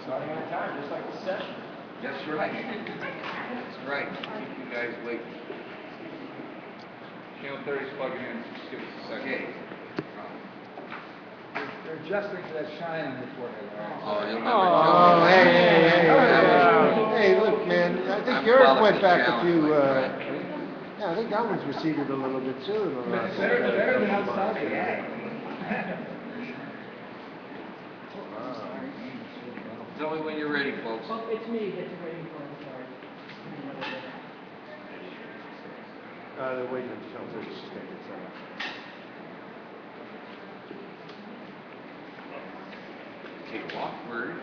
Starting on time, just like the session. That's right. That's right. Keep you guys wait. Channel 30 is plugging in. Just give us a second. Okay. They're adjusting to that shine on your forehead. Oh, you'll never Oh, jump. hey, look, man, I think yours went back a few, yeah, I think that one's receded a little bit too. In the last Better than outside there. Yeah. Tell me when you're ready, folks. Well, it's me that you're waiting for, I'm sorry. They're waiting until this is going to get set up. Okay, awkward.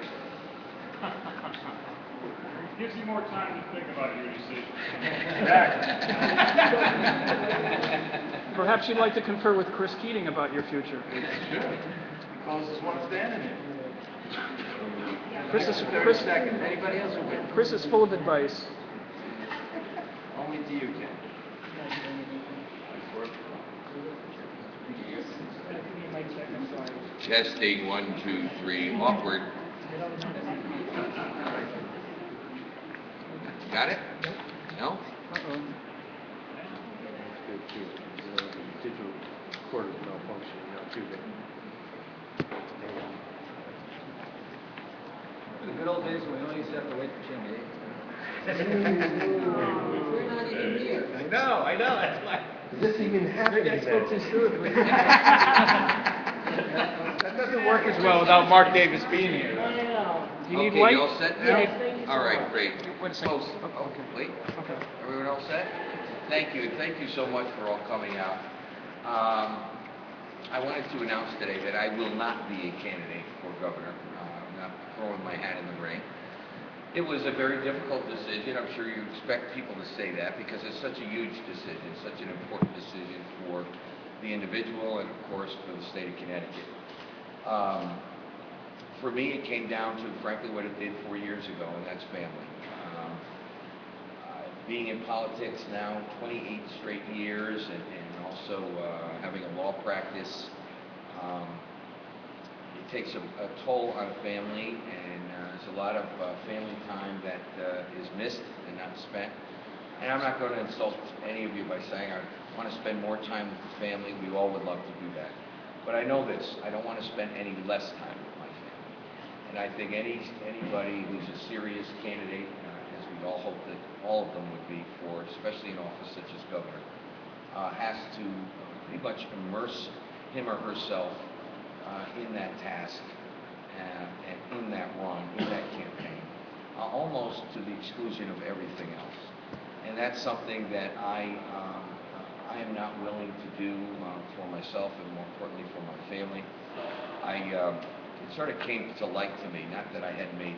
Gives you more time to think about your decision. Perhaps you'd like to confer with Chris Keating about your future. Because it's one standing here. Chris Seconds. Anybody else will wait? Chris is full of advice. Only to you, Ken. Testing 1, 2, 3. Awkward. Got it? No? Uh-oh. That's good too. The digital recorder's malfunctioning now too. The good old days when we only used to have to wait for Channel 8. I know, that's why. Is this even happening? Maybe I spoke too smoothly. That doesn't work as well without Mark Davis being here. I know. You need Okay, light? you all set now? Yes, thank you so All right, much. great. Wait a second. Folks, Okay. wait. Okay. Everyone all set? Thank you, and thank you so much for all coming out. I wanted to announce today that I will not be a candidate for governor. I'm not throwing my hat in the ring. It was a very difficult decision. I'm sure you expect people to say that because it's such a huge decision, such an important decision for the individual and, of course, for the state of Connecticut. For me, it came down to, frankly, what it did 4 years ago, and that's family. Being in politics now 28 straight years and also having a law practice, it takes a toll on a family, and there's a lot of family time that is missed and not spent. And I'm not going to insult any of you by saying I want to spend more time with the family. We all would love to do that. But I know this, I don't want to spend any less time with my family. And I think anybody who's a serious candidate, as we all hope that all of them would be for, especially an office such as governor, has to pretty much immerse him or herself in that task and in that run, in that campaign, almost to the exclusion of everything else. And that's something that I am not willing to do for myself and more importantly for my family. It sort of came to light to me, not that I had made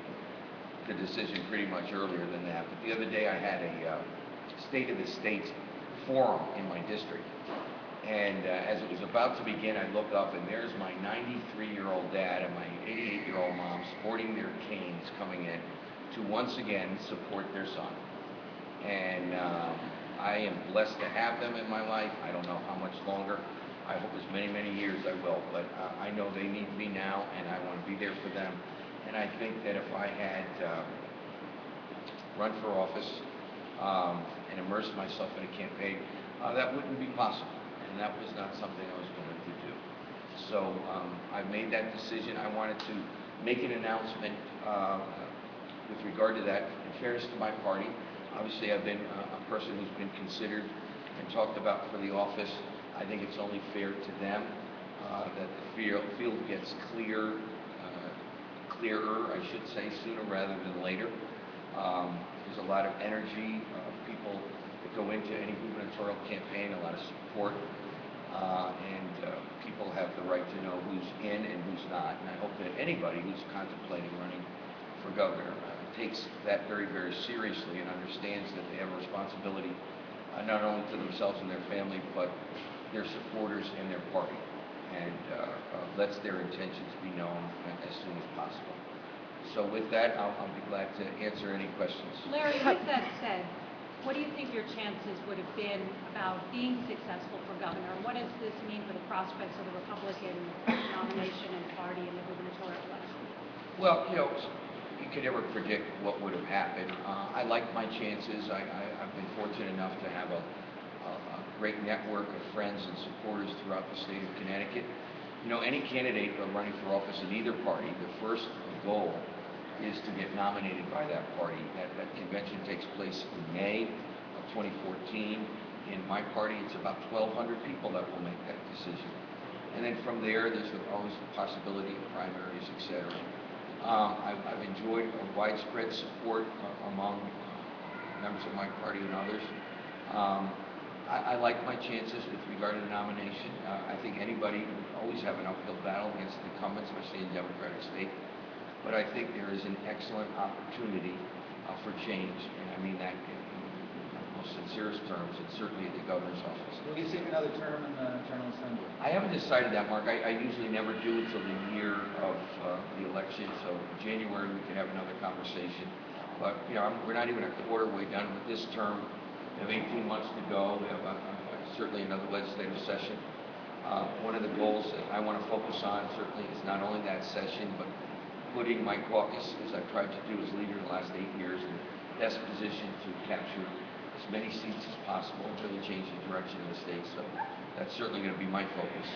the decision pretty much earlier than that, but the other day I had a State of the State forum in my district. And as it was about to begin, I look up and there's my 93-year-old dad and my 88-year-old mom sporting their canes coming in to once again support their son. And I am blessed to have them in my life. I don't know how much longer. I hope as many, many years I will. But I know they need me now, and I want to be there for them. And I think that if I had run for office and immersed myself in a campaign, that wouldn't be possible. And that was not something I was going to do. So I made that decision. I wanted to make an announcement with regard to that. In fairness to my party, obviously I've been a person who's been considered and talked about for the office. I think it's only fair to them that the field gets clearer, I should say, sooner rather than later. There's a lot of energy, people that go into any gubernatorial campaign, a lot of support, and people have the right to know who's in and who's not. And I hope that anybody who's contemplating running for governor takes that very, very seriously and understands that they have a responsibility not only to themselves and their family, but their supporters and their party, and lets their intentions be known as soon as possible. So with that, I'll be glad to answer any questions. Larry, with that said, what do you think your chances would have been about being successful for governor? What does this mean for the prospects of the Republican nomination and party in the gubernatorial election? Well, you could never predict what would have happened. I like my chances. I've been fortunate enough to have a great network of friends and supporters throughout the state of Connecticut. You know, any candidate running for office in either party, the first goal is to get nominated by that party. That convention takes place in May of 2014. In my party, it's about 1,200 people that will make that decision. And then from there, there's always the possibility of primaries, etc. I've enjoyed a widespread support among members of my party and others. I like my chances with regard to the nomination. I think anybody would always have an uphill battle against the incumbents, especially in Democratic state. But I think there is an excellent opportunity for change, and I mean that in the most sincerest terms, and certainly at the governor's office. Will you seek another term in the General Assembly? I haven't decided that, Mark. I usually never do until the year of the election, so in January we can have another conversation. But, you know, we're not even a quarter way done with this term. We have 18 months to go. We have certainly another legislative session. One of the goals that I want to focus on certainly is not only that session, but putting my caucus, as I've tried to do as leader in the last 8 years, in the best position to capture as many seats as possible and really change the direction of the state. So that's certainly going to be my focus.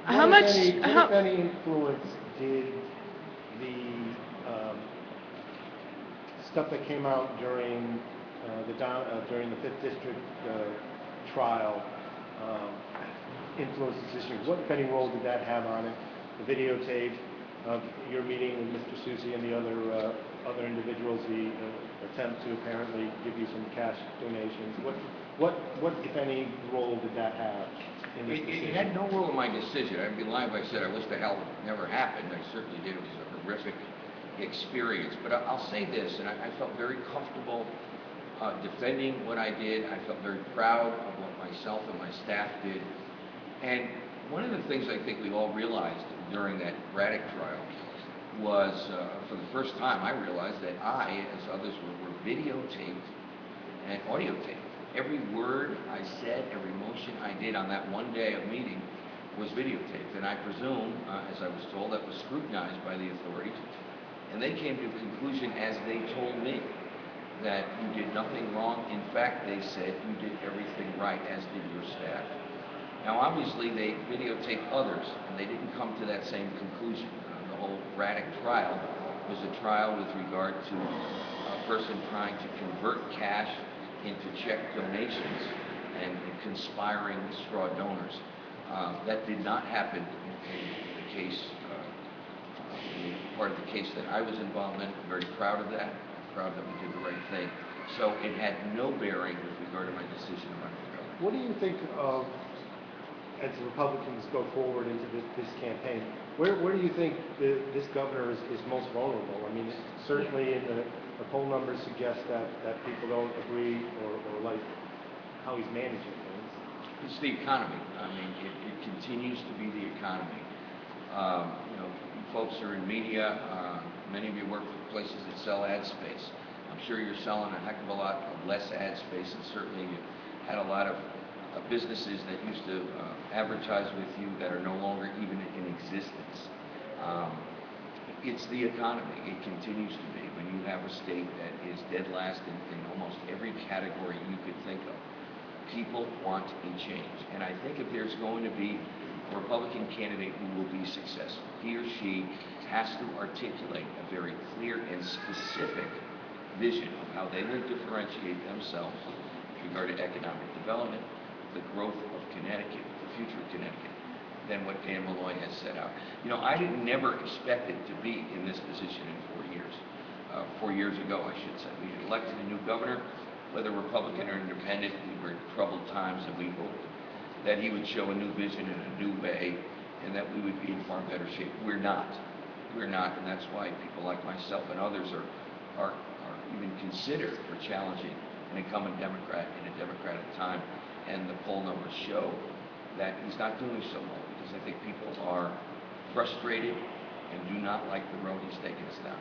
What, if any influence did the stuff that came out during during the 5th District trial influence this issue? What, if any, role did that have on it? The videotape of your meeting with Mr. Susi and the other individuals, the attempt to apparently give you some cash donations. What, if any, role did that have in this decision? It had no role in my decision. I'd be lying if I said I wish the hell it never happened. I certainly did. It was a horrific experience. But I'll say this, and I felt very comfortable defending what I did. I felt very proud of what myself and my staff did. And one of the things I think we all realized during that Braddock trial was, for the first time, I realized that I, as others were videotaped and audiotaped. Every word I said, every motion I did on that one day of meeting was videotaped. And I presume, as I was told, that was scrutinized by the authorities. And they came to a conclusion, as they told me, that you did nothing wrong. In fact, they said you did everything right, as did your staff. Now, obviously, they videotaped others, and they didn't come to that same conclusion. The whole Braddock trial was a trial with regard to a person trying to convert cash into check donations and conspiring with straw donors. That did not happen in the case, part of the case that I was involved in. I'm very proud of that. I'm proud that we did the right thing. So it had no bearing with regard to my decision to run for governor. What do you think of, as the Republicans go forward into this campaign, where do you think this governor is most vulnerable? I mean, certainly in the poll numbers suggest that people don't agree or like how he's managing things. It's the economy. I mean, it continues to be the economy. You know, you folks are in media. Many of you work for places that sell ad space. I'm sure you're selling a heck of a lot of less ad space, and certainly you had a lot of businesses that used to advertise with you that are no longer even in existence. It's the economy. It continues to be. When you have a state that is dead last in almost every category you could think of, people want a change. And I think if there's going to be a Republican candidate who will be successful, he or she has to articulate a very clear and specific vision of how they will differentiate themselves with regard to economic development, the growth of Connecticut, the future of Connecticut, than what Dan Malloy has set out. You know, I never expected to be in this position in 4 years. 4 years ago, I should say. We had elected a new governor, whether Republican or independent. We were in troubled times, and we hoped that he would show a new vision in a new way, and that we would be in far better shape. We're not. We're not, and that's why people like myself and others are even considered for challenging an incumbent Democrat in a Democratic time. And the poll numbers show that he's not doing so well, because I think people are frustrated and do not like the road he's taken us down.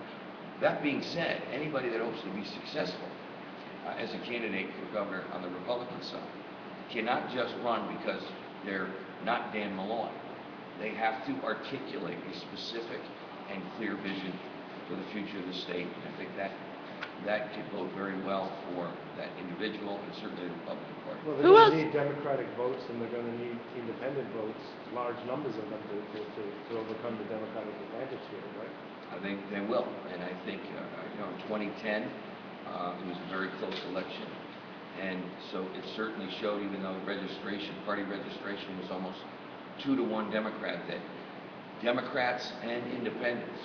That being said, anybody that hopes to be successful as a candidate for governor on the Republican side cannot just run because they're not Dan Malloy. They have to articulate a specific and clear vision for the future of the state. And I think that could bode very well for that individual and certainly the Republican Party. Well, Who they're else? going to need Democratic votes, and they're going to need independent votes, large numbers of them, to overcome the Democratic advantage here, right? I think they will, and I think, in 2010, it was a very close election, and so it certainly showed, even though party registration was almost 2-to-1 Democrat, that Democrats and independents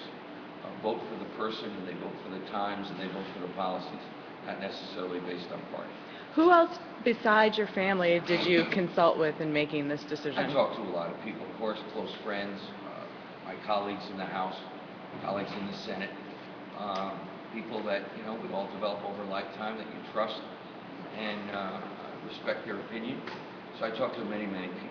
vote for the person, and they vote for the times, and they vote for the policies, not necessarily based on party. Who else besides your family did you consult with in making this decision? I talked to a lot of people, of course, close friends, my colleagues in the House, colleagues in the Senate, people that, we all develop over a lifetime that you trust and respect their opinion. So I talked to many, many people.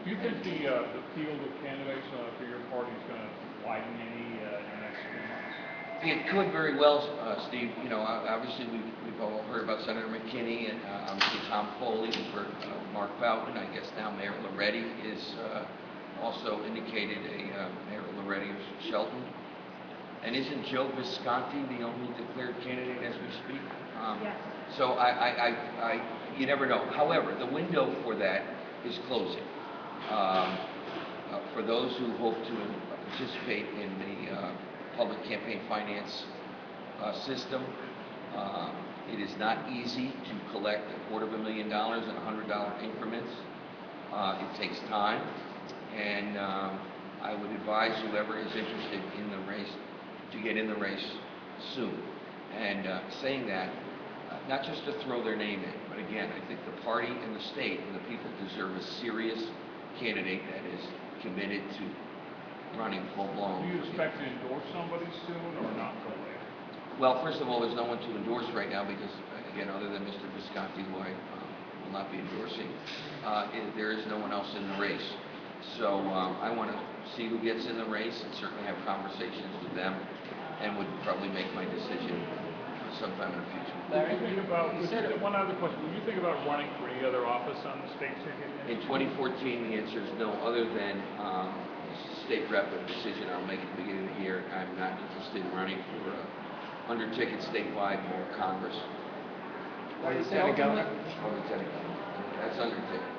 Do you think the field of candidates for your party is going to widen any in the next few months? It could very well, Steve. Obviously we've all heard about Senator McKinney and obviously Tom Foley. We've heard Mark Boughton. I guess now Mayor Loretti is also indicated Mayor Loretti of Shelton. And isn't Joe Visconti the only declared candidate as we speak? Yes. So you never know. However, the window for that is closing. For those who hope to participate in the public campaign finance system, it is not easy to collect $250,000 in $100 increments. It takes time, and I would advise whoever is interested in the race to get in the race soon. And saying that, not just to throw their name in, but again, I think the party and the state and the people deserve a serious candidate that is committed to running full-blown. Do you expect to endorse somebody soon or not till later? Well, first of all, there's no one to endorse right now because, again, other than Mr. Visconti, who I will not be endorsing, there is no one else in the race. So I want to see who gets in the race and certainly have conversations with them and would probably make my decision sometime in the future. One other question. Would you think about running for any other office on the state ticket? In 2014, the answer is no, other than state rep, a decision I'll make at the beginning of the year. I'm not interested in running for under ticket statewide or Congress. Or Lieutenant Governor? Or Lieutenant Governor. That's under ticket.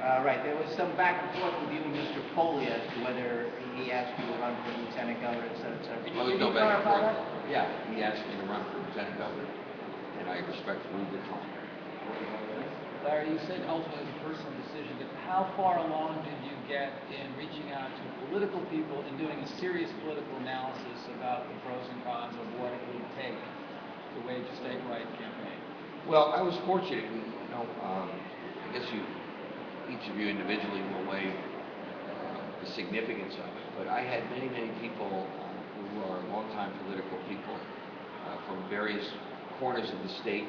Right, there was some back and forth with you and Mr. Foley as to whether he asked you to run for Lieutenant Governor, et cetera, et cetera. Oh, there's no back and forth. Yeah, he asked me to run for Lieutenant Governor, and I respectfully declined. Larry, you said ultimately it's a personal decision, but how far along did you get in reaching out to political people and doing a serious political analysis about the pros and cons of what it would take to wage a statewide campaign? Well, I was fortunate, I guess each of you individually will weigh the significance of it, but I had many, many people who are longtime political people from various corners of the state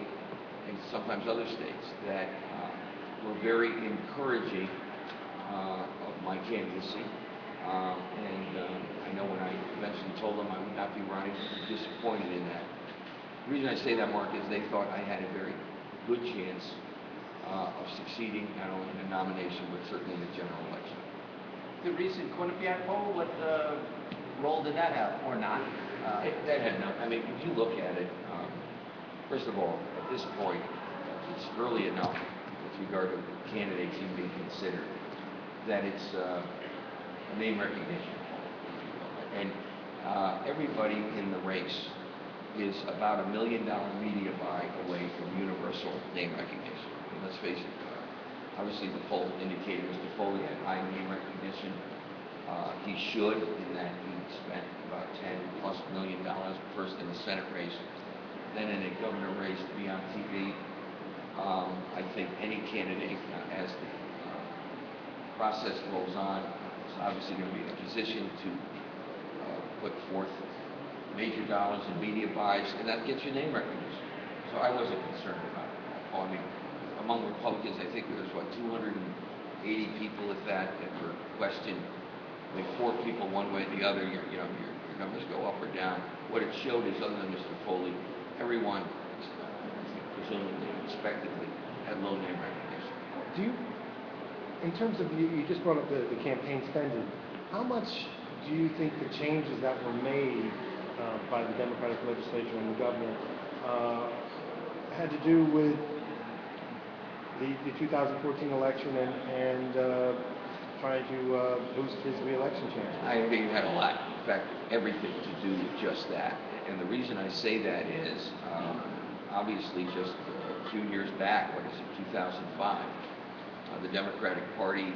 and sometimes other states that were very encouraging of my candidacy. And I know when I eventually told them I would not be running, disappointed in that. The reason I say that, Mark, is they thought I had a very good chance of succeeding not only in the nomination but certainly in the general election. The recent Quinnipiac poll, what role did that have, or not? That had no, I mean, if you look at it, first of all, at this point, it's early enough with regard to candidates even being considered that it's name recognition. And everybody in the race is about $1 million media buy away from universal name recognition. And let's face it, obviously the poll indicated Mr. Foley had high name recognition. He should, in that he spent about $10+ million first in the Senate race, then in a governor race to be on TV. I think any candidate, as the process rolls on, is obviously going to be in a position to put forth major dollars in media buys, and that gets you name recognition. So I wasn't concerned about it. I mean, among Republicans, I think there's, 280 people, if that were questioned. I mean, 4 people one way or the other, your numbers go up or down. What it showed is, other than Mr. Foley, everyone, presumably, expectedly, had low name recognition. Do you, in terms of, you just brought up the campaign spending, how much do you think the changes that were made by the Democratic legislature and the governor had to do with the 2014 election and trying to boost his reelection chances. I think it had a lot, in fact, everything to do with just that. And the reason I say that is, obviously, just a few years back, what is it, 2005, the Democratic Party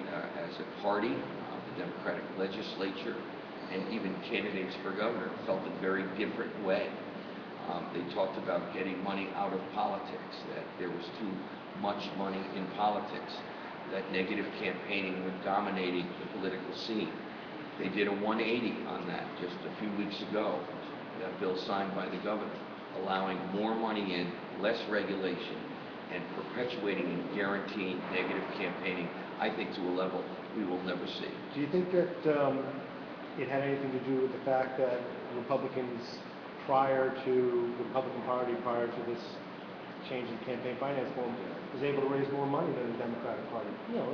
as a party, the Democratic legislature, and even candidates for governor felt a very different way. They talked about getting money out of politics, that there was too much money in politics, that negative campaigning was dominating the political scene. They did a 180 on that just a few weeks ago, that bill signed by the governor, allowing more money in, less regulation, and perpetuating and guaranteeing negative campaigning, I think, to a level we will never see. Do you think that it had anything to do with the fact that Republicans prior to the Republican Party, prior to this change in campaign finance form, was able to raise more money than the Democratic Party? You know,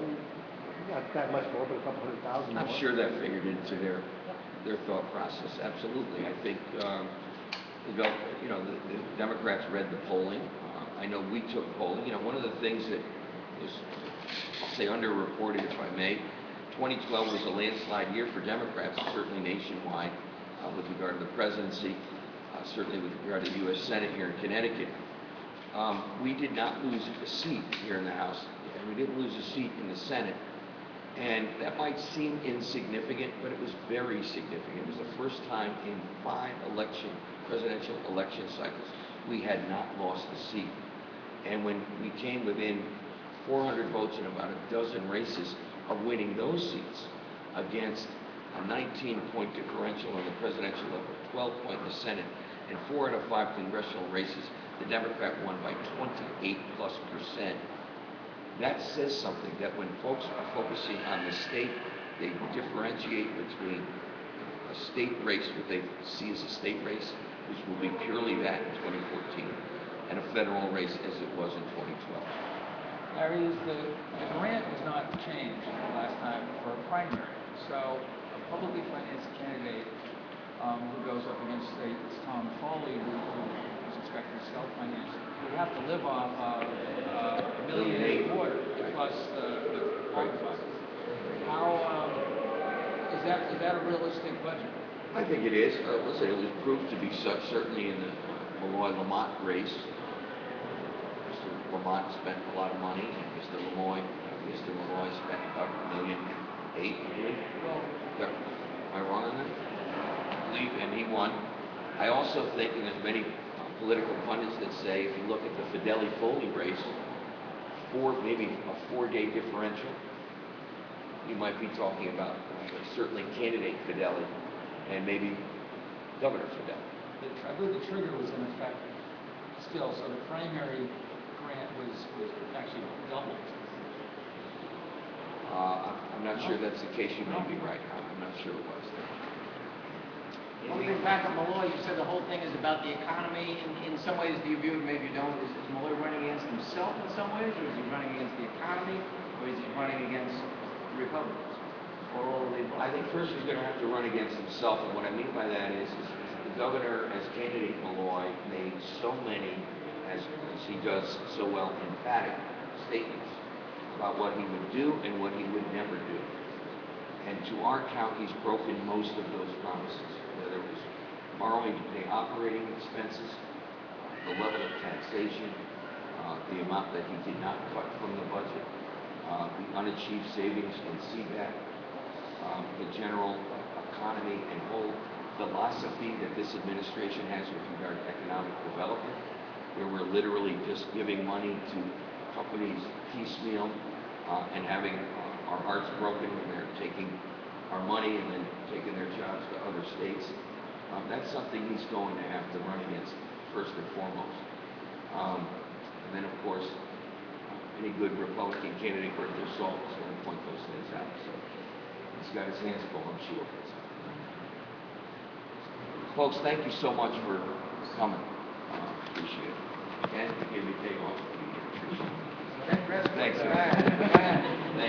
not that much more, but a couple $100,000 more. I'm sure that figured into their thought process. Absolutely. I think the Democrats read the polling. I know we took polling. You know, one of the things that is, I'll say, underreported, if I may, 2012 was a landslide year for Democrats, certainly nationwide, with regard to the presidency, certainly with regard to the U.S. Senate here in Connecticut. We did not lose a seat here in the House, and we didn't lose a seat in the Senate. And that might seem insignificant, but it was very significant. It was the first time in 5 presidential election cycles we had not lost a seat. And when we came within 400 votes in about a dozen races of winning those seats against a 19-point differential on the presidential level, 12-point in the Senate, and 4 out of 5 congressional races, the Democrat won by 28+%. That says something, that when folks are focusing on the state, they differentiate between a state race, what they see as a state race, which will be purely that in 2014, and a federal race as it was in 2012. Larry, the grant was not changed last time for a primary. So a publicly financed candidate who goes up against, say, Tom Foley, who is expected to self-finance, would have to live off $1.8 million plus the quote funds. How is that a realistic budget? I think it is. Listen, it was proved to be such, certainly in the Malloy-Lamont race. Mr. Lamont spent a lot of money, and Mr. Malloy spent about $1.8 million, I believe. Well, am I wrong on that? I believe, and he won. I also think, and there's many political pundits that say, if you look at the Fideli-Foley race, maybe a 4-day differential, you might be talking about certainly candidate Fideli and maybe Governor Fideli. I believe the trigger was in effect still, so the primary grant was actually doubled. I'm not sure that's the case. You may be right. I'm not sure it was. Looking back at Malloy, you said the whole thing is about the economy. In some ways, do you view it, maybe you don't, is Malloy running against himself in some ways, or is he running against the economy, or is he running against the Republicans, or all of the above? I think first he's going to have to run against himself, and what I mean by that is the governor, as candidate Malloy, made so many, as he does so well, emphatic statements about what he would do and what he would never do. And to our count, he's broken most of those promises, whether it was borrowing to pay operating expenses, the level of taxation, the amount that he did not cut from the budget, the unachieved savings in CBAC, the general economy and whole philosophy that this administration has with regard to economic development, where we're literally just giving money to companies piecemeal and having our hearts broken when they're taking our money and then taking their jobs to other states. That's something he's going to have to run against first and foremost. And then, of course, any good Republican candidate worth their salt is going to point those things out. So he's got his hands full, I'm sure. Folks, thank you so much for coming. Appreciate it. And to give you a day off. Appreciate it. Thanks.